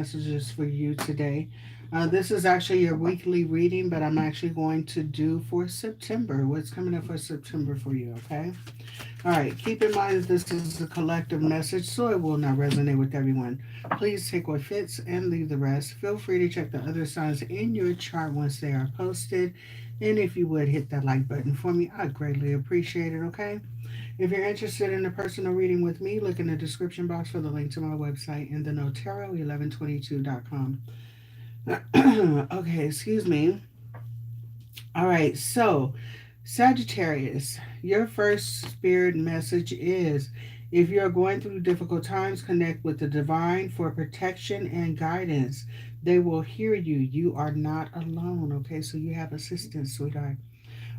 messages for you today. This is actually your weekly reading, but I'm actually going to do for September. What's coming up for September for you, okay? All right, keep in mind that this is a collective message, so it will not resonate with everyone. Please take what fits and leave the rest. Feel free to check the other signs in your chart once they are posted. And if you would hit that like button for me, I'd greatly appreciate it, okay? If you're interested in a personal reading with me, look in the description box for the link to my website and the notaro1122.com. Okay, excuse me. All right, so Sagittarius, your first spirit message is if you're going through difficult times, connect with the divine for protection and guidance. They will hear you. You are not alone. Okay, so you have assistance, sweetheart.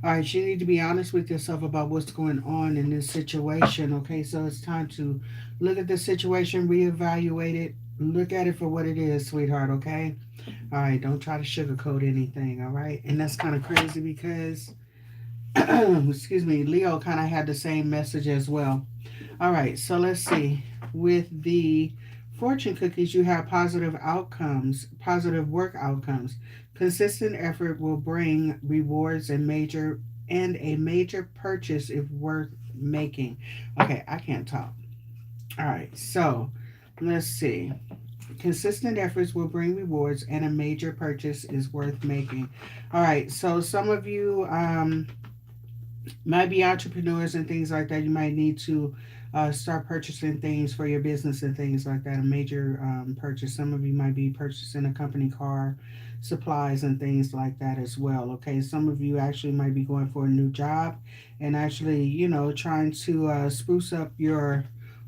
All right, you need to be honest with yourself about what's going on in this situation. Okay, so it's time to look at the situation, reevaluate it, look at it for what it is, sweetheart. Okay, all right, don't try to sugarcoat anything. All right, and that's kind of crazy because, excuse me, Leo kind of had the same message as well. All right, so let's see. With the fortune cookies, you have positive outcomes, positive work outcomes. Consistent effort will bring rewards and a major purchase if worth making. Okay, I can't talk. All right, so let's see. Consistent efforts will bring rewards and a major purchase is worth making. All right, so some of you might be entrepreneurs and things like that. You might need to start purchasing things for your business and things like that. A major purchase. Some of you might be purchasing a company car, supplies, and things like that as well. Okay, some of you actually might be going for a new job and actually, trying to spruce up your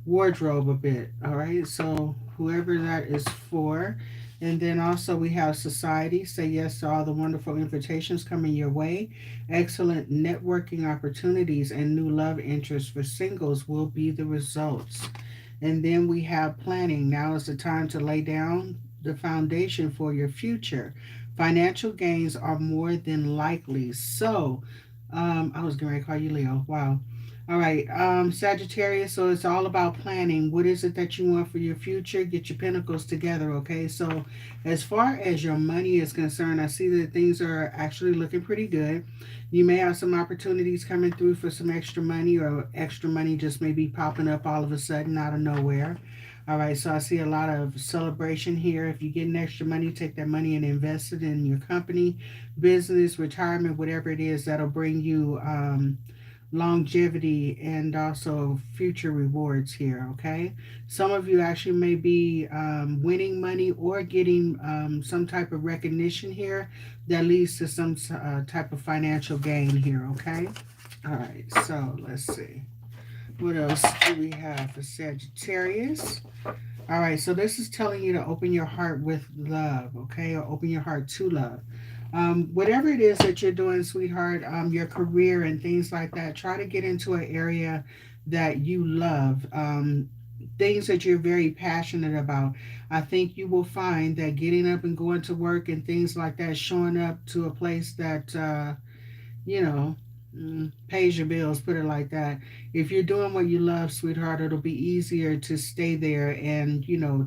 wardrobe a bit. All right, so whoever that is for. And then also we have society. Say yes to all the wonderful invitations coming your way. Excellent networking opportunities and new love interests for singles will be the results. And then we have planning. Now is the time to lay down the foundation for your future. Financial gains are more than likely. So, I was going to call you Leo. Wow. All right, Sagittarius. So it's all about planning. What is it that you want for your future? Get your pinnacles together, okay? So, as far as your money is concerned, I see that things are actually looking pretty good. You may have some opportunities coming through for some extra money, or extra money just may be popping up all of a sudden out of nowhere. All right, so I see a lot of celebration here. If you get an extra money, take that money and invest it in your company, business, retirement, whatever it is that'll bring you longevity and also future rewards here. Okay, some of you actually may be winning money or getting some type of recognition here that leads to some type of financial gain here. Okay, all right, so let's see. What else do we have for Sagittarius? All right, so this is telling you to open your heart with love, okay, or open your heart to love. Whatever it is that you're doing, sweetheart, your career and things like that, try to get into an area that you love, things that you're very passionate about. I think you will find that getting up and going to work and things like that, showing up to a place that, you know, pays your bills, put it like that. If you're doing what you love, sweetheart, it'll be easier to stay there and,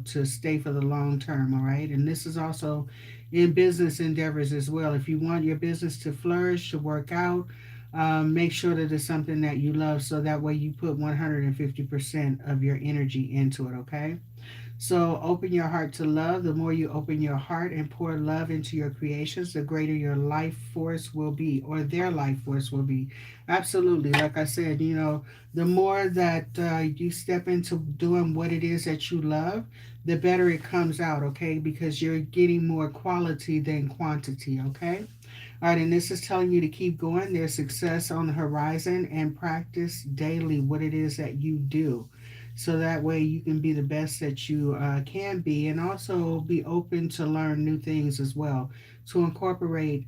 to stay for the long term, all right? And this is also in business endeavors as well. If you want your business to flourish, to work out, make sure that it's something that you love so that way you put 150% of your energy into it, okay? So open your heart to love. The more you open your heart and pour love into your creations, the greater your life force will be, or their life force will be. Absolutely. Like I said, the more that you step into doing what it is that you love, the better it comes out, okay? Because you're getting more quality than quantity, okay? All right, and this is telling you to keep going. There's success on the horizon and practice daily what it is that you do. So that way you can be the best that you can be and also be open to learn new things as well, to incorporate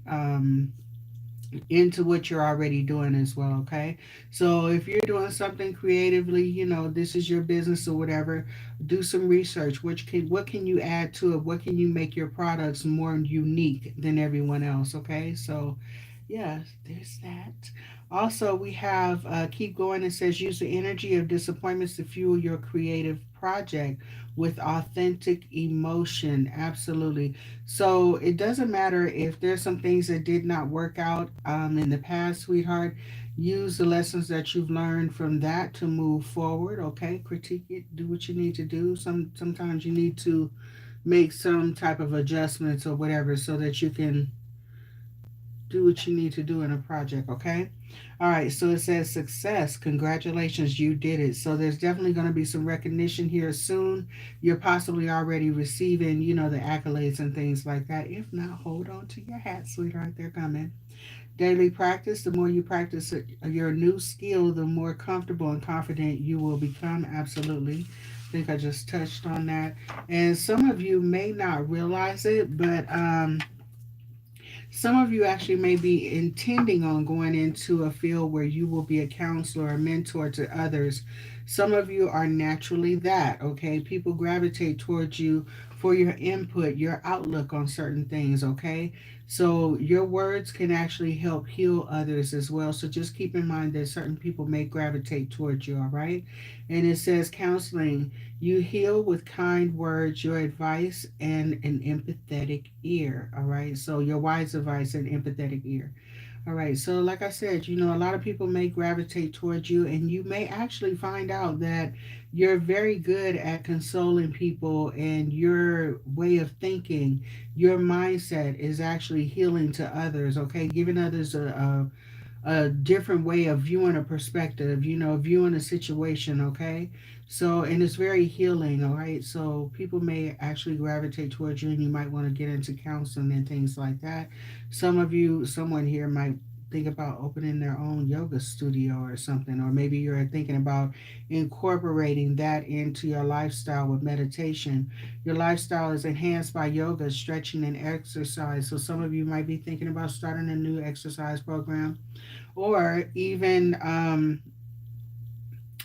into what you're already doing as well, okay? So if you're doing something creatively, this is your business or whatever, do some research. What can you add to it? What can you make your products more unique than everyone else, okay? So yeah, there's that. Also, we have keep going. It says use the energy of disappointments to fuel your creative project with authentic emotion. Absolutely. So it doesn't matter if there's some things that did not work out in the past, sweetheart. Use the lessons that you've learned from that to move forward. Okay, critique it. Do what you need to do. Sometimes you need to make some type of adjustments or whatever so that you can do what you need to do in a project, okay? All right, so it says success. Congratulations, you did it. So there's definitely going to be some recognition here soon. You're possibly already receiving, the accolades and things like that. If not, hold on to your hat, sweetheart. They're coming. Daily practice. The more you practice your new skill, the more comfortable and confident you will become. Absolutely. I think I just touched on that. And some of you may not realize it, but some of you actually may be intending on going into a field where you will be a counselor or mentor to others. Some of you are naturally that, okay? People gravitate towards you for your input, your outlook on certain things, okay? So your words can actually help heal others as well. So just keep in mind that certain people may gravitate towards you, all right? And it says counseling. You heal with kind words, your advice, and an empathetic ear. All right. So, your wise advice and empathetic ear. All right. So, like I said, a lot of people may gravitate towards you, and you may actually find out that you're very good at consoling people, and your way of thinking, your mindset is actually healing to others. Okay. Giving others a different way of viewing a perspective, viewing a situation, okay? So, and it's very healing, all right? So, people may actually gravitate towards you, and you might want to get into counseling and things like that. Some of you, someone here might think about opening their own yoga studio or something, or maybe you're thinking about incorporating that into your lifestyle with meditation. Your lifestyle is enhanced by yoga, stretching, and exercise. So, some of you might be thinking about starting a new exercise program, or even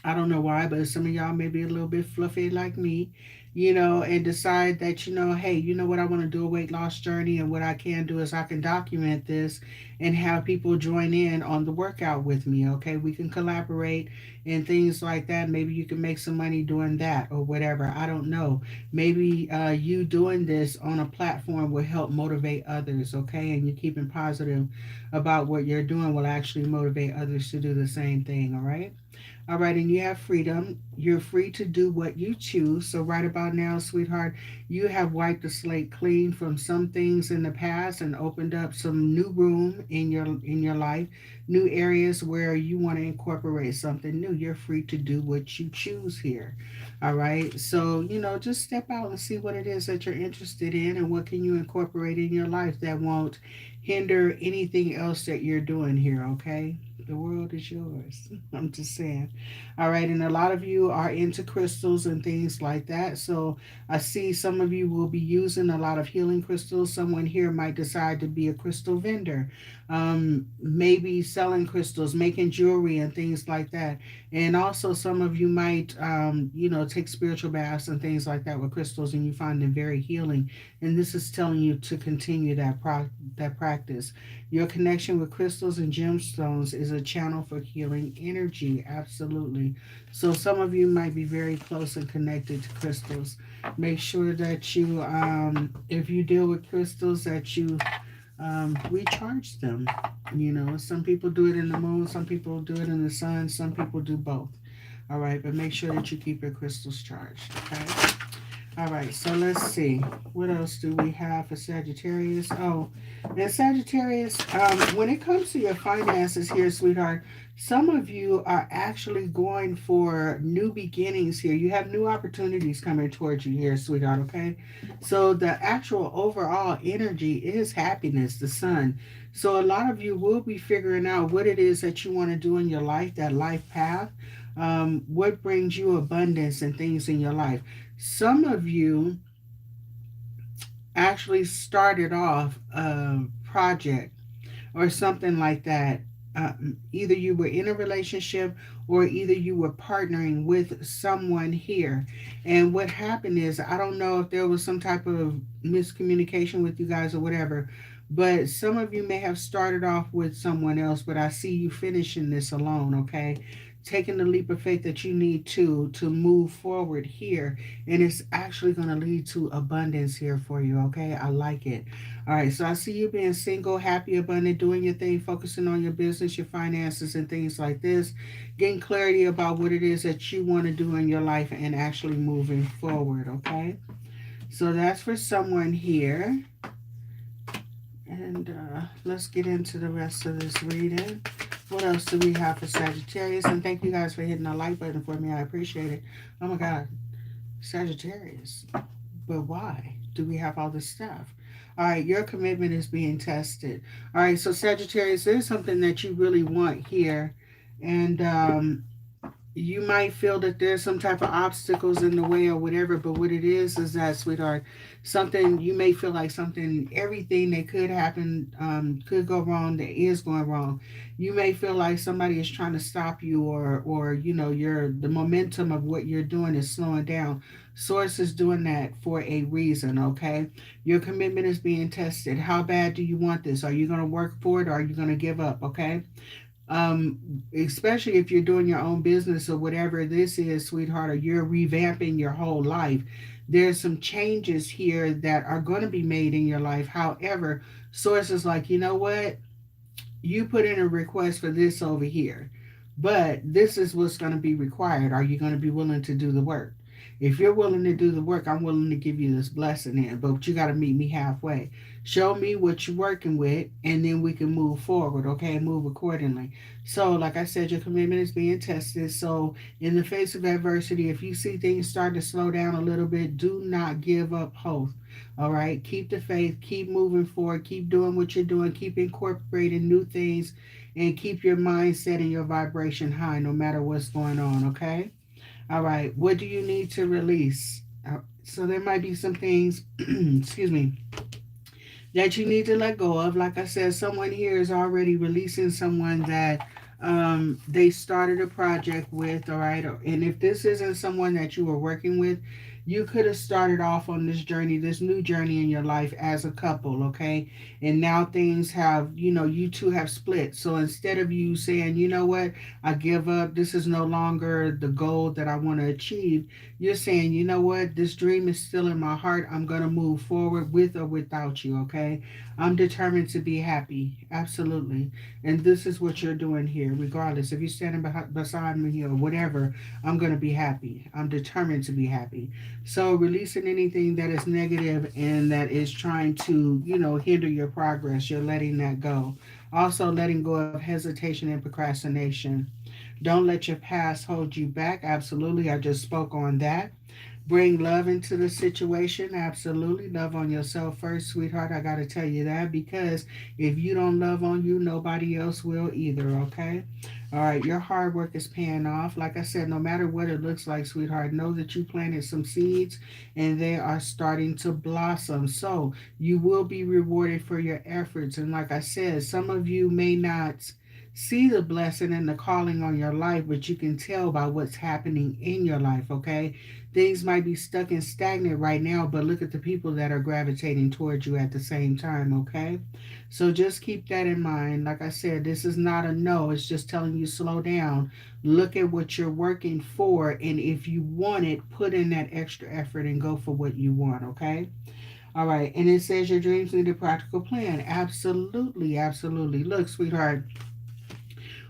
I don't know why, but some of y'all may be a little bit fluffy like me, and decide that, hey, you know what, I want to do a weight loss journey, and what I can do is I can document this and have people join in on the workout with me, okay? We can collaborate and things like that. Maybe you can make some money doing that or whatever. I don't know. Maybe you doing this on a platform will help motivate others, okay? And you keeping positive about what you're doing will actually motivate others to do the same thing, all right? All right, and you have freedom. You're free to do what you choose. So right about now, sweetheart, you have wiped the slate clean from some things in the past and opened up some new room in your life, new areas where you want to incorporate something new. You're free to do what you choose here. All right. So, just step out and see what it is that you're interested in, and what can you incorporate in your life that won't hinder anything else that you're doing here, okay? The world is yours. I'm just saying. All right, and a lot of you are into crystals and things like that. So I see some of you will be using a lot of healing crystals. Someone here might decide to be a crystal vendor, maybe selling crystals, making jewelry and things like that. And also, some of you might, take spiritual baths and things like that with crystals, and you find them very healing. And this is telling you to continue that practice. Your connection with crystals and gemstones is a channel for healing energy. Absolutely. So some of you might be very close and connected to crystals. Make sure that you, if you deal with crystals, that you recharge them. Some people do it in the moon, some people do it in the sun, some people do both. All right, but make sure that you keep your crystals charged. Okay. All right, so let's see. What else do we have for Sagittarius? Oh, and Sagittarius, when it comes to your finances here, sweetheart, some of you are actually going for new beginnings here. You have new opportunities coming towards you here, sweetheart, okay? So the actual overall energy is happiness, the sun. So a lot of you will be figuring out what it is that you want to do in your life, that life path, what brings you abundance and things in your life. Some of you actually started off a project or something like that. Either you were in a relationship, or either you were partnering with someone here. And what happened is, I don't know if there was some type of miscommunication with you guys or whatever, but some of you may have started off with someone else, but I see you finishing this alone, okay? taking the leap of faith that you need to move forward here, and it's actually going to lead to abundance here for you. Okay, I like it. All right, so I see you being single, happy, abundant, doing your thing, focusing on your business, your finances, and things like this, getting clarity about what it is that you want to do in your life, and actually moving forward. Okay, so that's for someone here. And let's get into the rest of this reading. What else do we have for Sagittarius? And thank you guys for hitting the like button for me. I appreciate it. Oh my God, Sagittarius. But why do we have all this stuff? All right, your commitment is being tested. All right, so Sagittarius, there's something that you really want here. And you might feel that there's some type of obstacles in the way or whatever, but what it is that, sweetheart, something you may feel like something, everything that could happen, could go wrong, that is going wrong. You may feel like somebody is trying to stop you, or your the momentum of what you're doing is slowing down. Source is doing that for a reason. Okay, your commitment is being tested. How bad do you want this? Are you going to work for it, or are you going to give up? Okay, especially if you're doing your own business or whatever this is, sweetheart, or you're revamping your whole life. There's some changes here that are going to be made in your life. However, source is like, you know what? You put in a request for this over here, but this is what's going to be required. Are you going to be willing to do the work? If you're willing to do the work, I'm willing to give you this blessing in, but you got to meet me halfway. Show me what you're working with, and then we can move forward, okay? Move accordingly. So, like I said, your commitment is being tested. So, in the face of adversity, if you see things start to slow down a little bit, do not give up hope. All right, keep the faith, keep moving forward, keep doing what you're doing, keep incorporating new things, and keep your mindset and your vibration high no matter what's going on, okay? All right, what do you need to release? So there might be some things, excuse me, that you need to let go of. Like I said, someone here is already releasing someone that they started a project with, all right? And if this isn't someone that you were working with, you could have started off on this journey, this new journey in your life as a couple, okay? And now things have, you two have split. So instead of you saying, you know what, I give up, this is no longer the goal that I want to achieve, you're saying, you know what, this dream is still in my heart. I'm going to move forward with or without you, okay? I'm determined to be happy. Absolutely. And this is what you're doing here, regardless. If you're standing beside me or whatever, I'm going to be happy. I'm determined to be happy. So, releasing anything that is negative and that is trying to, hinder your progress, you're letting that go. Also, letting go of hesitation and procrastination. Don't let your past hold you back. Absolutely. I just spoke on that. Bring love into the situation. Absolutely. Love on yourself first, sweetheart. I got to tell you that, because if you don't love on you, nobody else will either, okay? All right. Your hard work is paying off. Like I said, no matter what it looks like, sweetheart, know that you planted some seeds and they are starting to blossom. So you will be rewarded for your efforts. And like I said, some of you may not see the blessing and the calling on your life, but you can tell by what's happening in your life, okay? Things might be stuck and stagnant right now, but look at the people that are gravitating towards you at the same time, okay? So just keep that in mind. Like I said, this is not a no, it's just telling you slow down. Look at what you're working for, and if you want it, put in that extra effort and go for what you want, okay? All right, and it says your dreams need a practical plan. Absolutely, absolutely. Look, sweetheart,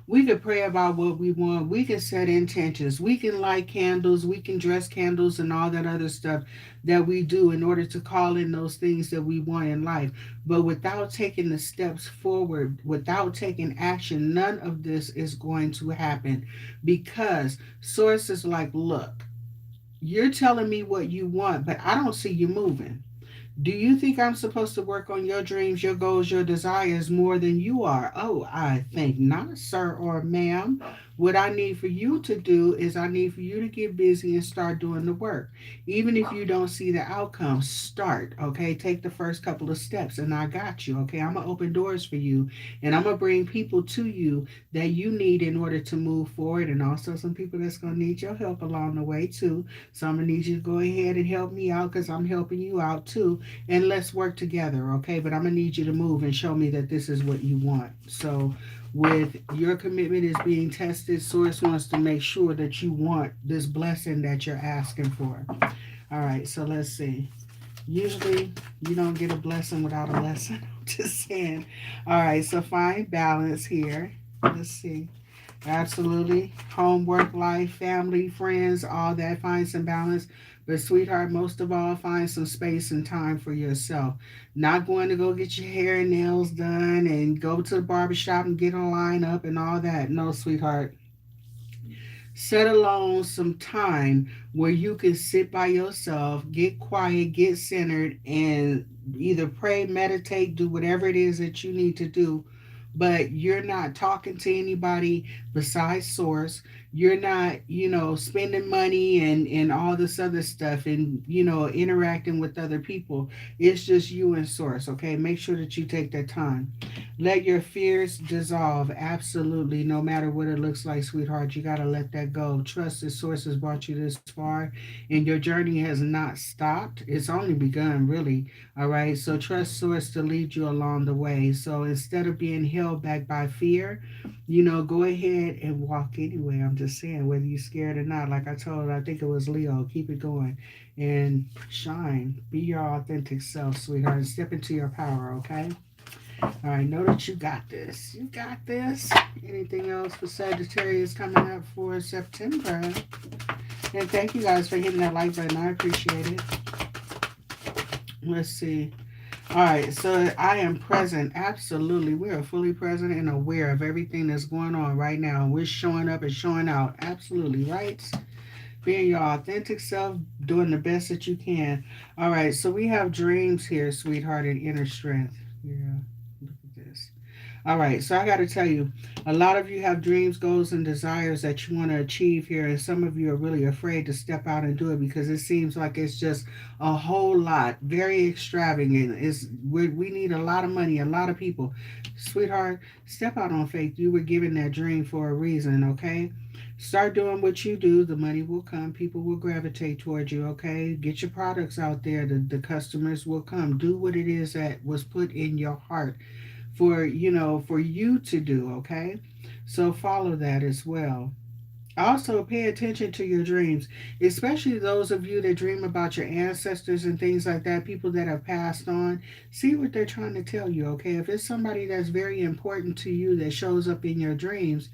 we could pray about what we want. We can set intentions. We can light candles. We can dress candles and all that other stuff that we do in order to call in those things that we want in life. But without taking the steps forward, without taking action, none of this is going to happen, because source is like, look, you're telling me what you want, but I don't see you moving. Do you think I'm supposed to work on your dreams, your goals, your desires more than you are? Oh, I think not, sir or ma'am. What I need for you to do is I need for you to get busy and start doing the work. Even if you don't see the outcome, start, okay? Take the first couple of steps and I got you, okay? I'm going to open doors for you, and I'm going to bring people to you that you need in order to move forward, and also some people that's going to need your help along the way too. So I'm going to need you to go ahead and help me out, because I'm helping you out too, and let's work together, okay? But I'm gonna need you to move and show me that this is what you want. So with your commitment is being tested. Source wants to make sure that you want this blessing that you're asking for. All right, so let's see. Usually, you don't get a blessing without a lesson. I'm just saying. All right, so find balance here. Let's see. Absolutely. Homework, life, family, friends, all that. Find some balance. But, sweetheart, most of all, find some space and time for yourself. Not going to go get your hair and nails done and go to the barbershop and get a line up and all that. No, sweetheart. Set alone some time where you can sit by yourself, get quiet, get centered, and either pray, meditate, do whatever it is that you need to do. But you're not talking to anybody besides Source. You're not, spending money and all this other stuff and, interacting with other people. It's just you and Source, okay? Make sure that you take that time. Let your fears dissolve. Absolutely. No matter what it looks like, sweetheart, you got to let that go. Trust the source has brought you this far, and your journey has not stopped. It's only begun, really. All right. So trust source to lead you along the way. So instead of being held back by fear, go ahead and walk anyway. I'm just saying, whether you're scared or not, like I told, I think it was Leo, keep it going and shine. Be your authentic self, sweetheart, and step into your power, okay? All right, know that you got this. You got this. Anything else for Sagittarius coming up for September? And thank you guys for hitting that like button. I appreciate it. Let's see. All right, so I am present. Absolutely. We are fully present and aware of everything that's going on right now. We're showing up and showing out. Absolutely, right? Being your authentic self, doing the best that you can. All right, so we have dreams here, sweetheart, and inner strength. Yeah, look at this. All right, so I got to tell you, a lot of you have dreams, goals, and desires that you want to achieve here, and some of you are really afraid to step out and do it because it seems like it's just a whole lot, very extravagant. We need a lot of money, a lot of people. Sweetheart, step out on faith. You were given that dream for a reason, okay? Start doing what you do. The money will come. People will gravitate towards you, okay? Get your products out there. The customers will come. Do what it is that was put in your heart for you to do, okay? So follow that as well. Also, pay attention to your dreams, especially those of you that dream about your ancestors and things like that, people that have passed on. See what they're trying to tell you, okay? If it's somebody that's very important to you that shows up in your dreams,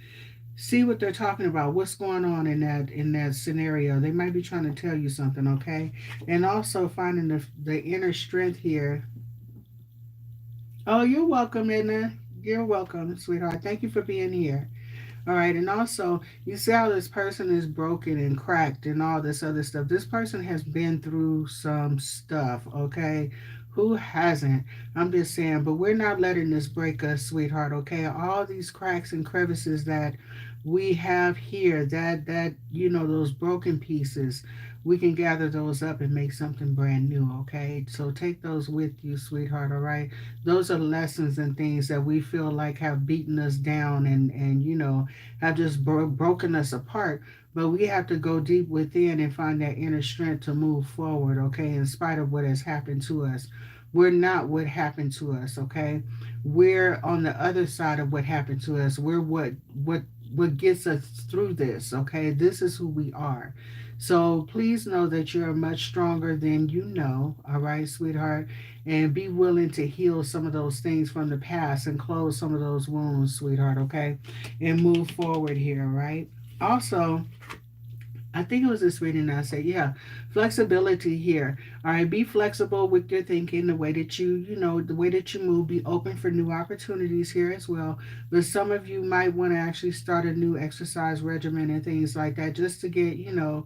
see what they're talking about. What's going on in that scenario? They might be trying to tell you something, okay? And also finding the inner strength here. Oh, you're welcome, Edna. You're welcome, sweetheart. Thank you for being here. All right, and also you see how this person is broken and cracked and all this other stuff. This person has been through some stuff, okay? Who hasn't? I'm just saying, but we're not letting this break us, sweetheart, okay? All these cracks and crevices that we have here, those broken pieces, we can gather those up and make something brand new, okay? So take those with you, sweetheart, all right? Those are lessons and things that we feel like have beaten us down and have just broken us apart. But we have to go deep within and find that inner strength to move forward, okay? In spite of what has happened to us. We're not what happened to us, okay? We're on the other side of what happened to us. We're what gets us through this, okay? This is who we are. So please know that you're much stronger than you know, all right, sweetheart? And be willing to heal some of those things from the past and close some of those wounds, sweetheart, okay? And move forward here, right? Also, I think it was this reading that I said, yeah, flexibility here. All right, be flexible with your thinking, the way that the way that you move, be open for new opportunities here as well. But some of you might want to actually start a new exercise regimen and things like that just to get your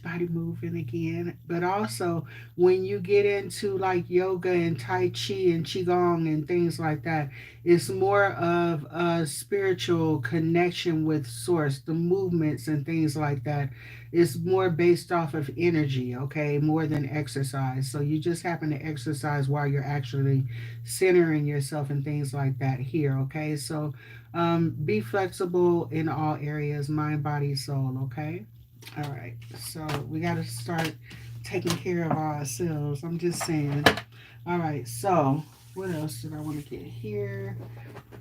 body moving again. But also, when you get into like yoga and Tai Chi and Qigong and things like that, it's more of a spiritual connection with source, the movements and things like that. It's more based off of energy, okay, more than exercise. So you just happen to exercise while you're actually centering yourself and things like that here, okay? So be flexible in all areas, mind, body, soul, okay? All right, so we got to start taking care of ourselves. I'm just saying. All right, so What else did I want to get here?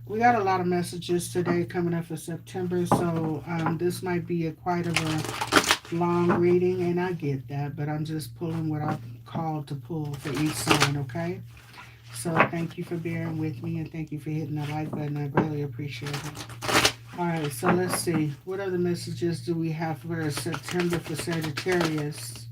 We got a lot of messages today coming up for September, so this might be quite of a long reading, and I get that, but I'm just pulling what I'm called to pull for each sign, okay? So thank you for bearing with me, and thank you for hitting the like button. I greatly appreciate it. All right, so let's see. What other messages do we have for September for Sagittarius?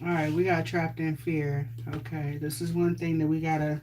All right, we got trapped in fear. Okay, this is one thing that we got to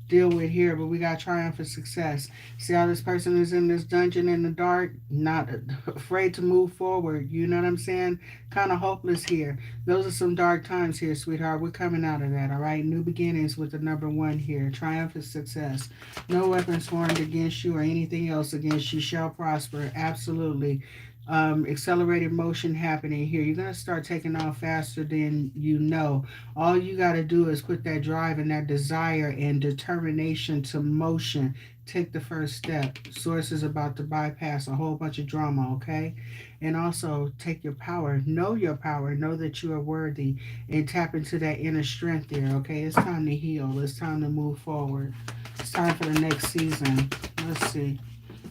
deal with here, but we got triumphant success. See how this person is in this dungeon in the dark, not afraid to move forward. You know what I'm saying? Kind of hopeless here. Those are some dark times here, sweetheart. We're coming out of that, all right? New beginnings with the number 1 here. Triumphant success. No weapons formed against you or anything else against you shall prosper. Absolutely. Accelerated motion happening here. You're going to start taking off faster than you know. All you got to do is put that drive and that desire and determination to motion. Take the first step. Source is about to bypass a whole bunch of drama, okay? And also take your power. Know your power. Know that you are worthy and tap into that inner strength there, okay? It's time to heal. It's time to move forward. It's time for the next season. Let's see.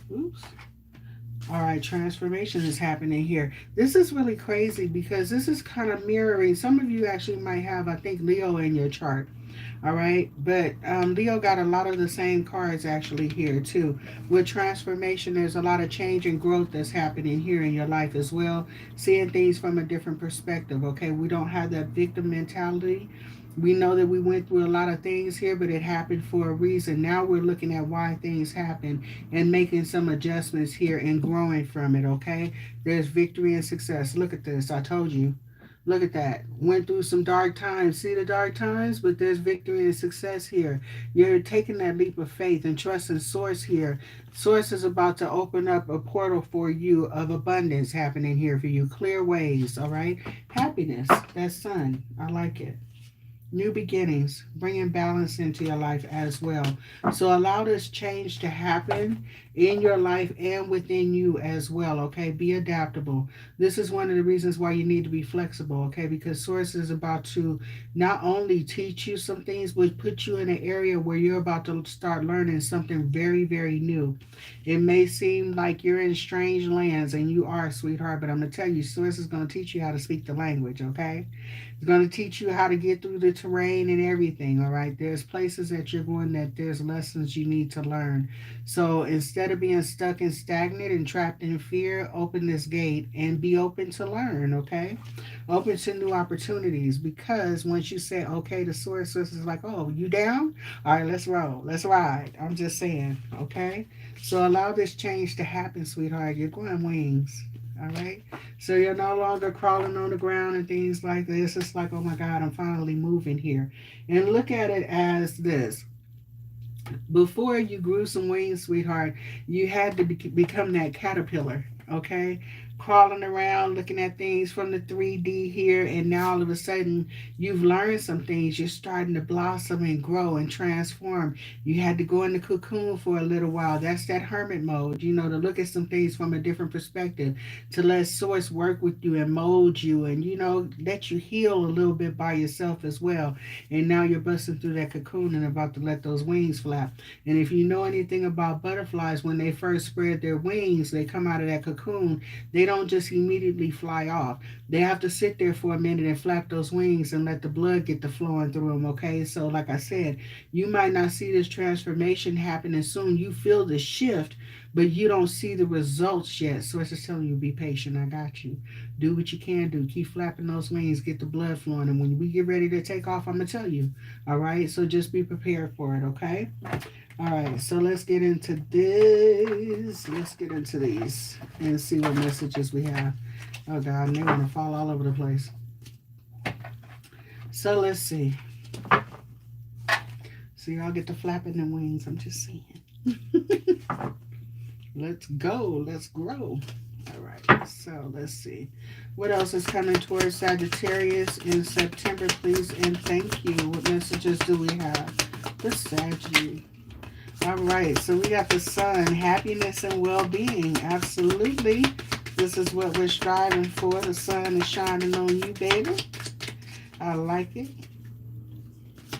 Oops. All right, transformation is happening here. This is really crazy because this is kind of mirroring. Some of you actually might have, I think, Leo in your chart. All right, but Leo got a lot of the same cards actually here too. With transformation, there's a lot of change and growth that's happening here in your life as well. Seeing things from a different perspective, okay? We don't have that victim mentality. We know that we went through a lot of things here, but it happened for a reason. Now we're looking at why things happen and making some adjustments here and growing from it, okay? There's victory and success. Look at this. I told you. Look at that. Went through some dark times. See the dark times? But there's victory and success here. You're taking that leap of faith and trusting Source here. Source is about to open up a portal for you of abundance happening here for you. Clear ways, all right? Happiness. That sun. I like it. New beginnings, bringing balance into your life as well. So allow this change to happen in your life and within you as well, okay? Be adaptable. This is one of the reasons why you need to be flexible, okay? Because Source is about to not only teach you some things, but put you in an area where you're about to start learning something very, very new. It may seem like you're in strange lands, and you are, sweetheart, but I'm going to tell you, Source is going to teach you how to speak the language, okay? It's going to teach you how to get through the terrain and everything, all right? There's places that you're going that there's lessons you need to learn. So instead of being stuck and stagnant and trapped in fear, open this gate and be open to learn, okay? Open to new opportunities, because once you say, okay, the Source is like, oh, you down? All right, let's roll. Let's ride. I'm just saying, okay? So allow this change to happen, sweetheart. You're going wings. All right, so you're no longer crawling on the ground and things like this. It's like, oh my God, I'm finally moving here. And look at it as this. Before you grew some wings, sweetheart, you had to become that caterpillar, okay? Crawling around, looking at things from the 3D here, and now all of a sudden you've learned some things. You're starting to blossom and grow and transform. You had to go in the cocoon for a little while. That's that hermit mode, you know, to look at some things from a different perspective, to let Source work with you and mold you and, you know, let you heal a little bit by yourself as well. And now you're busting through that cocoon and about to let those wings flap. And if you know anything about butterflies, when they first spread their wings, they come out of that cocoon, they don't just immediately fly off. They have to sit there for a minute and flap those wings and let the blood get to flowing through them, okay? So like I said, you might not see this transformation happening soon. You feel the shift, but you don't see the results yet. So it's just telling you, be patient. I got you. Do what you can do. Keep flapping those wings. Get the blood flowing. And when we get ready to take off, I'm going to tell you. All right? So just be prepared for it, okay? All right, so let's get into this. Let's get into these and see what messages we have. Oh, God, and they want to fall all over the place. So let's see. So y'all get to flapping the wings. I'm just saying. Let's go. Let's grow. All right, so let's see. What else is coming towards Sagittarius in September, please? And thank you. What messages do we have? The Sagittarius. All right, so we got the sun, happiness and well-being. Absolutely. This is what we're striving for. The sun is shining on you, baby. I like it.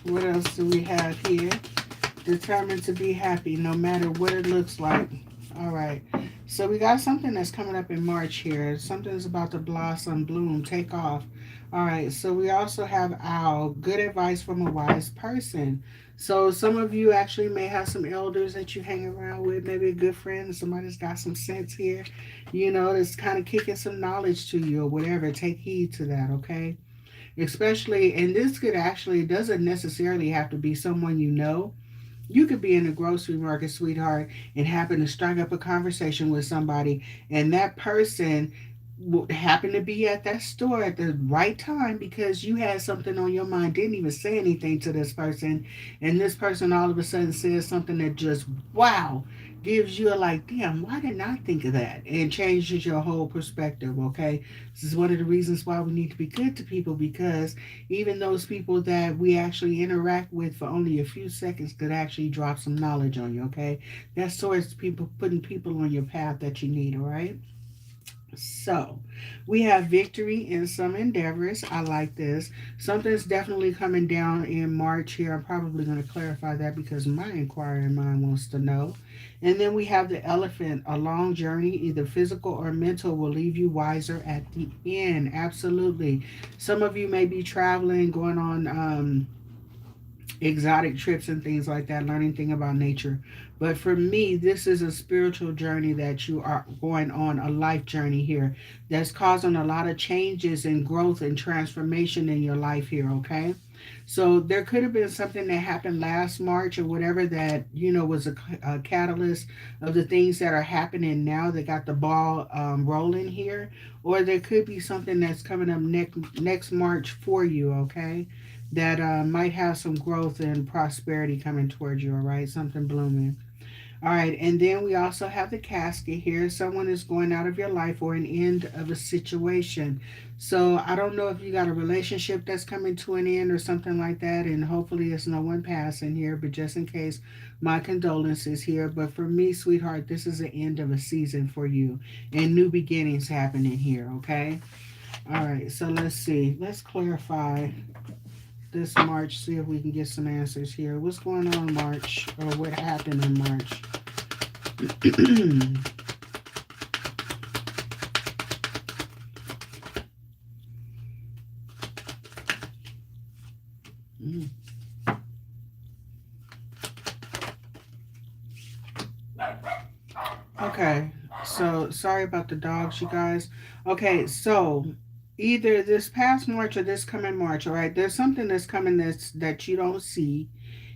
What else do we have here? Determined to be happy no matter what it looks like. All right. So we got something that's coming up in March here. Something's about to blossom, bloom, take off. All right. So we also have owl. Good advice from a wise person. So some of you actually may have some elders that you hang around with, maybe a good friend, somebody's got some sense here, that's kind of kicking some knowledge to you or whatever. Take heed to that, okay? Especially, and this could actually doesn't necessarily have to be someone you know. You could be in a grocery market, sweetheart, and happen to strike up a conversation with somebody, and that person happen to be at that store at the right time because you had something on your mind, didn't even say anything to this person, and this person all of a sudden says something that just, wow, gives you a like, damn, why didn't I think of that? And changes your whole perspective, okay? This is one of the reasons why we need to be good to people, because even those people that we actually interact with for only a few seconds could actually drop some knowledge on you, okay? That's towards people, putting people on your path that you need, all right? So, we have victory in some endeavors. I like this. Something's definitely coming down in March here. I'm probably going to clarify that because my inquiring mind wants to know. And then we have the elephant. A long journey, either physical or mental, will leave you wiser at the end. Absolutely. Some of you may be traveling, going on exotic trips and things like that, learning things about nature. But for me, this is a spiritual journey that you are going on, a life journey here that's causing a lot of changes and growth and transformation in your life here, okay? So there could have been something that happened last March or whatever that, was a catalyst of the things that are happening now that got the ball rolling here. Or there could be something that's coming up next March for you, okay? That might have some growth and prosperity coming towards you, all right? Something blooming. All right, and then we also have the casket here. Someone is going out of your life or an end of a situation. So I don't know if you got a relationship that's coming to an end or something like that, and hopefully it's no one passing here, but just in case, my condolences here. But for me, sweetheart, this is the end of a season for you and new beginnings happening here, okay? All right, so let's see. Let's clarify this March, see if we can get some answers here. What's going on March, or what happened in March? Mm. Okay, so sorry about the dogs, you guys. Okay, so either this past March or this coming March, all right, there's something that's coming that you don't see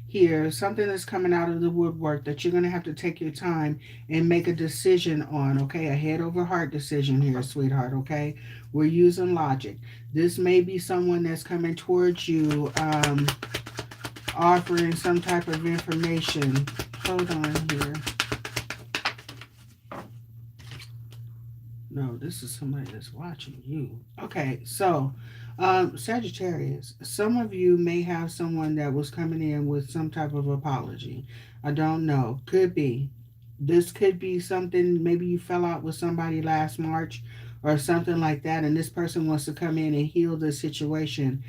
here, something that's coming out of the woodwork that you're going to have to take your time and make a decision on, okay? A head over heart decision here, sweetheart, okay? We're using logic. This may be someone that's coming towards you, offering some type of information. Hold on here. No, this is somebody that's watching you. Okay, so Sagittarius, some of you may have someone that was coming in with some type of apology. I don't know. Could be. This could be something, maybe you fell out with somebody last March or something like that, and this person wants to come in and heal the situation.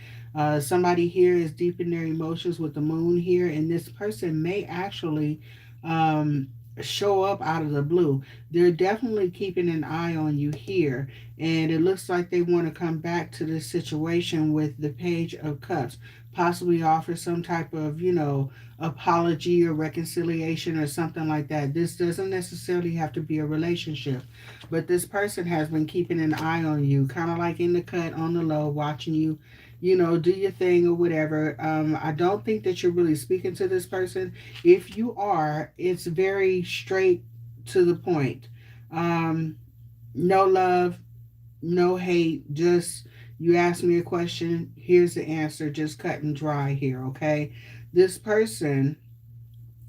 Somebody here is deep in their emotions with the moon here, and this person may actually um, show up out of the blue. They're definitely keeping an eye on you here, and it looks like they want to come back to this situation with the Page of Cups, possibly offer some type of, apology or reconciliation or something like that. This doesn't necessarily have to be a relationship, but this person has been keeping an eye on you, kind of like in the cut on the low, watching you, do your thing or whatever. I don't think that you're really speaking to this person. If you are, it's very straight to the point. No love, no hate, just you ask me a question, here's the answer, just cut and dry here, okay? This person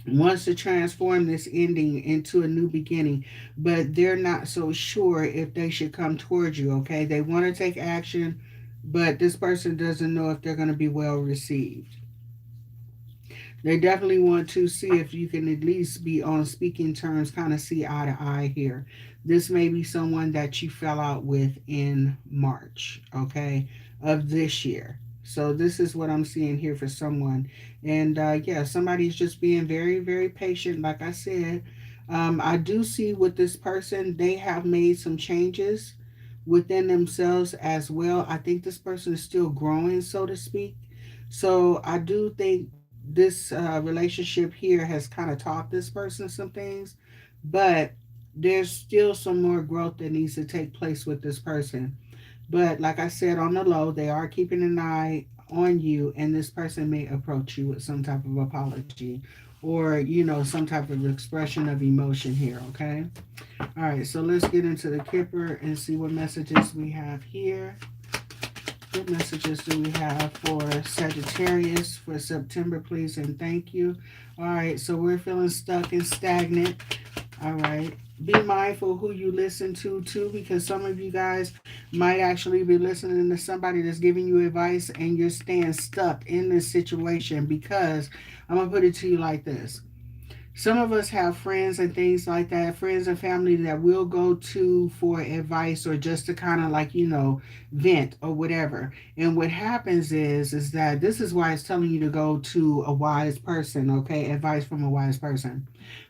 wants to transform this ending into a new beginning, but they're not so sure if they should come towards you, okay? They want to take action, but this person doesn't know if they're going to be well received. They definitely want to see if you can at least be on speaking terms, kind of see eye to eye here. This may be someone that you fell out with in March, okay, of this year. So this is what I'm seeing here for someone. And yeah, somebody's just being very, very patient. Like I said, I do see with this person, they have made some changes within themselves as well. I think this person is still growing, so to speak. So I do think this relationship here has kind of taught this person some things, but there's still some more growth that needs to take place with this person. But like I said, on the low, they are keeping an eye on you, and this person may approach you with some type of apology or, some type of expression of emotion here, okay? All right, so let's get into the Kipper and see what messages we have here. What messages do we have for Sagittarius for September, please and thank you? All right, so we're feeling stuck and stagnant. All right. Be mindful who you listen to too, because some of you guys might actually be listening to somebody that's giving you advice and you're staying stuck in this situation. Because I'm gonna put it to you like this: some of us have friends and things like that, friends and family that we'll go to for advice or just to kind of like, vent or whatever. And what happens is that this is why it's telling you to go to a wise person, okay? Advice from a wise person,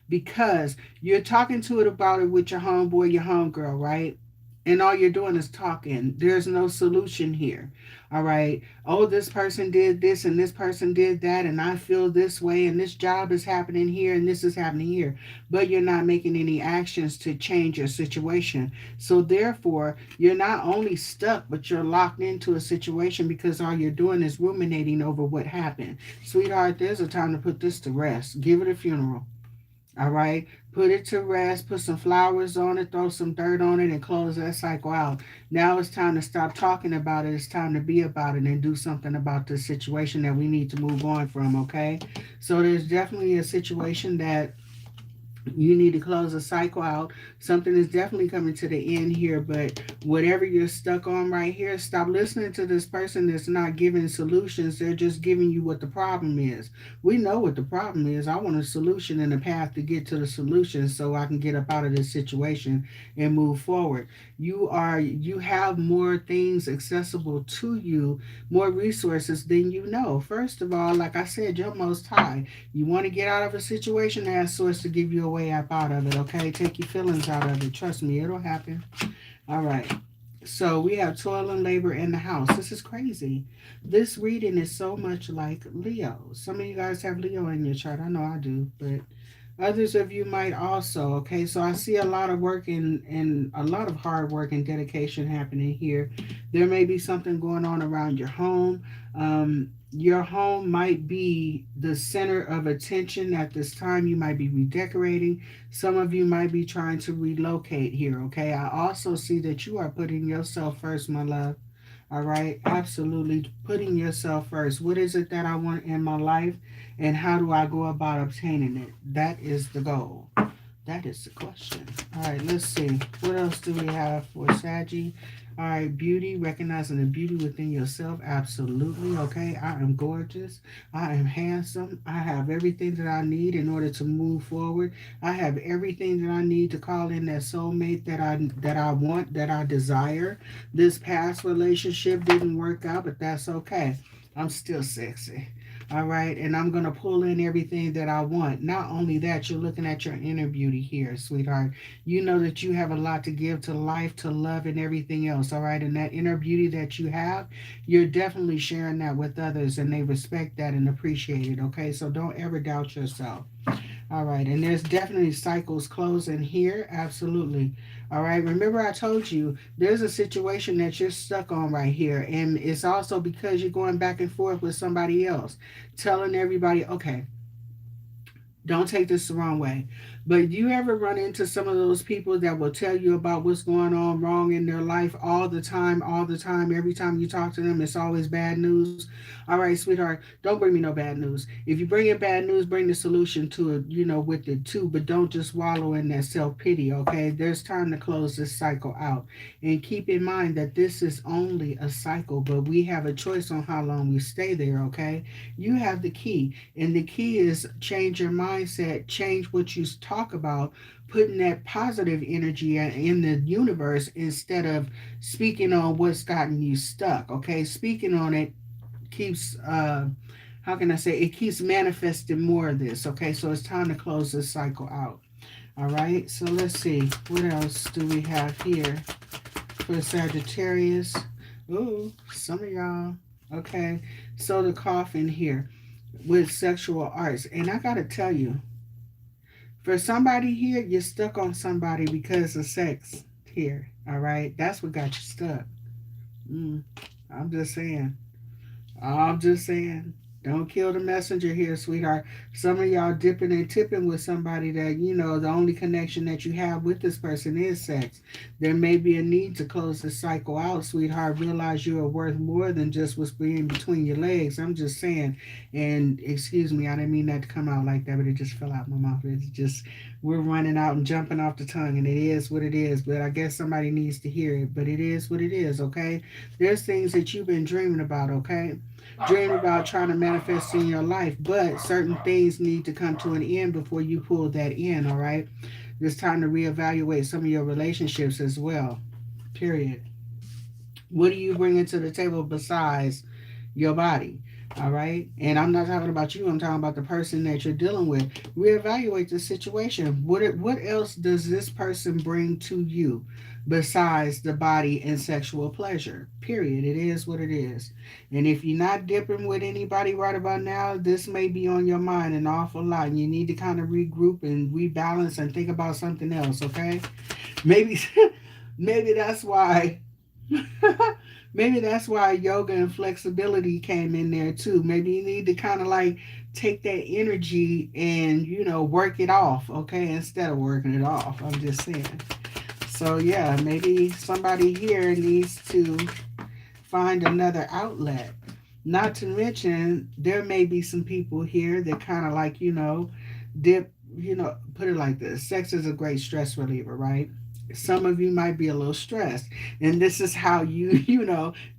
because you're talking to it about it with your homeboy, your homegirl, right? And all you're doing is talking. There's no solution here. All right. Oh, this person did this and this person did that, and I feel this way, and this job is happening here and this is happening here. But you're not making any actions to change your situation. So, therefore, you're not only stuck, but you're locked into a situation because all you're doing is ruminating over what happened. Sweetheart, there's a time to put this to rest. Give it a funeral. All right. Put it to rest, put some flowers on it, throw some dirt on it, and close that cycle out. Now it's time to stop talking about it. It's time to be about it and do something about this situation that we need to move on from, okay? So there's definitely a situation that you need to close a cycle out. Something is definitely coming to the end here, but whatever you're stuck on right here, stop listening to this person that's not giving solutions. They're just giving you what the problem is. We know what the problem is. I want a solution and a path to get to the solution so I can get up out of this situation and move forward. You have more things accessible to you, more resources than you know. First of all, like I said, you're most high. You want to get out of a situation, ask Source to give you a way up out of it, okay? Take your feelings out of it. Trust me, it'll happen. All right. So we have toil and labor in the house. This is crazy. This reading is so much like Leo. Some of you guys have Leo in your chart. I know I do, but others of you might also. Okay, so I see a lot of work and a lot of hard work and dedication happening here. There may be something going on around your home. Your home might be the center of attention at this time. You might be redecorating. Some of you might be trying to relocate here. Okay, I also see that you are putting yourself first, my love. All right, absolutely putting yourself first. What is it that I want in my life, and how do I go about obtaining it? That is the goal. That is the question. All right, let's see. What else do we have for Saggy? All right, beauty, recognizing the beauty within yourself. Absolutely. Okay, I am gorgeous. I am handsome. I have everything that I need in order to move forward. I have everything that I need to call in that soulmate that I want, that I desire. This past relationship didn't work out, but that's okay. I'm still sexy. All right, and I'm going to pull in everything that I want. Not only that, you're looking at your inner beauty here, sweetheart. You know that you have a lot to give to life, to love, and everything else. All right, and that inner beauty that you have, you're definitely sharing that with others, and they respect that and appreciate it. Okay, so don't ever doubt yourself. All right, and there's definitely cycles closing here. Absolutely. All right, remember I told you there's a situation that you're stuck on right here, and it's also because you're going back and forth with somebody else, telling everybody, okay, don't take this the wrong way. But you ever run into some of those people that will tell you about what's going on wrong in their life all the time, every time you talk to them, it's always bad news? All right, sweetheart, don't bring me no bad news. If you bring in bad news, bring the solution to it, with it too, but don't just wallow in that self-pity, okay? There's time to close this cycle out. And keep in mind that this is only a cycle, but we have a choice on how long we stay there, okay? You have the key. And the key is change your mindset, change what you talk talk about putting that positive energy in the universe instead of speaking on what's gotten you stuck. Okay, speaking on it keeps how can I say, it keeps manifesting more of this. Okay, so it's time to close this cycle out. All right, so let's see what else do we have here for Sagittarius. Ooh, some of y'all. Okay, so the coffin here with sexual arts, and I gotta tell you, for somebody here, you're stuck on somebody because of sex here. All right, that's what got you stuck. Mm, I'm just saying. I'm just saying. Don't kill the messenger here, sweetheart. Some of y'all dipping and tipping with somebody that, the only connection that you have with this person is sex. There may be a need to close the cycle out, sweetheart. Realize you are worth more than just what's being between your legs. I'm just saying. And excuse me, I didn't mean that to come out like that, but it just fell out my mouth. It's just, we're running out and jumping off the tongue, and it is what it is. But I guess somebody needs to hear it. But it is what it is, okay? There's things that you've been dreaming about, okay? Dream about trying to manifest in your life, but certain things need to come to an end before you pull that in, all right? It's time to reevaluate some of your relationships as well, period. What are you bringing to the table besides your body? All right. And I'm not talking about you. I'm talking about the person that you're dealing with. Reevaluate the situation. What else does this person bring to you besides the body and sexual pleasure? Period. It is what it is. And if you're not dipping with anybody right about now, this may be on your mind an awful lot. You need to kind of regroup and rebalance and think about something else. Okay. Maybe maybe that's why maybe that's why yoga and flexibility came in there too. Maybe you need to kind of like take that energy and, work it off, okay, instead of working it off. I'm just saying. So, yeah, maybe somebody here needs to find another outlet. Not to mention, there may be some people here that kind of like, dip, put it like this: sex is a great stress reliever, right? Some of you might be a little stressed, and this is how you